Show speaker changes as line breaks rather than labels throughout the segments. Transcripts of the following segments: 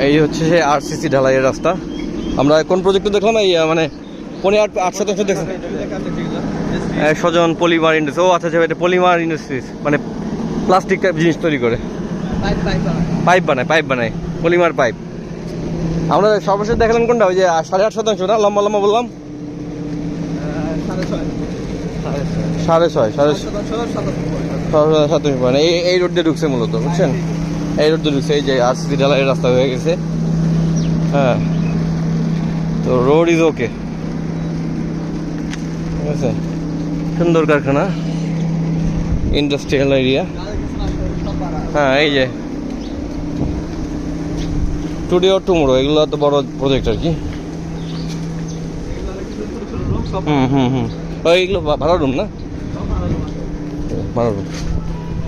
এই হচ্ছে সেই আরসিসি ঢালাইয়ের রাস্তা। আমরা কোন প্রজেক্টে দেখলাম? এই মানে 8% দেখলাম স্বজন পলিমার ইন্ডাস্ট্রি। ও আচ্ছা আচ্ছা, এটা পলিমার ইন্ডাস্ট্রিজ, মানে প্লাস্টিক জিনিস তৈরি করে, পাইপ বানায় পলিমার পাইপ। আমরা সর্বশেষ দেখালাম কোনটা? ওই যে 8.5% না, লম্বা লম্বা বললাম 6.5 মানে এই রোড দিয়ে ঢুকছে মূলত, বুঝছেন? এই রোড দিয়ে ঢুকছে, এই যে আরসিসি ঢালাইয়ের রাস্তা হয়ে গেছে। হ্যাঁ, তো রোড ইজ ওকে, ঠিক আছে। সুন্দর কারখানা, ইন্ডাস্ট্রিয়াল এরিয়া। হ্যাঁ, এই যে টুডে অর টুমোরো, এগুলো তো বড় প্রজেক্ট আর কি। এইগুলো ভাড়া রুম না? ভাড়া রুম।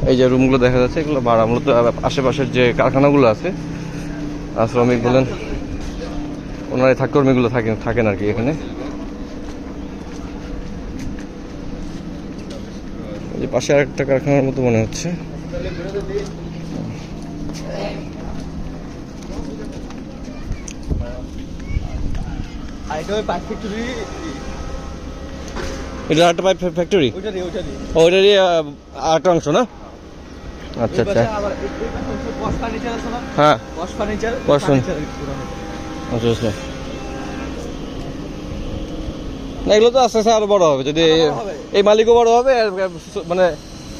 এই যে রুমগুলো দেখা যাচ্ছে, এগুলো ভাড়া। মূলত আশেপাশের যে কারখানাগুলো আছে, শ্রমিক বলেন, ওনারা কর্মীগুলো থাকেন আর কি এখানে। এই যে পাশে আরেকটা কারখানার মতো মনে হচ্ছে। এটা আরেকটা পাইপ ফ্যাক্টরি, ওইটারই আরেকটা অংশ না? আচ্ছা আচ্ছা, হ্যাঁ, আচ্ছা আচ্ছা। না, এগুলো তো আস্তে আস্তে আরো বড় হবে, যদি এই মালিকও বড় হবে, মানে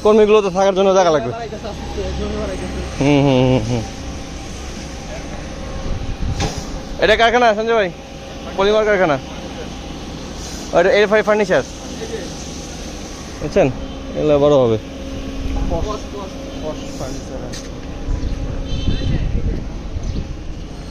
কর্মীগুলো তো থাকার জন্য জায়গা লাগবে। এটা কারখানা সঞ্জয় ভাই, পলিমার কারখানা, ওইটা এর ফার্নিচার, বুঝছেন? এগুলো বড় হবে।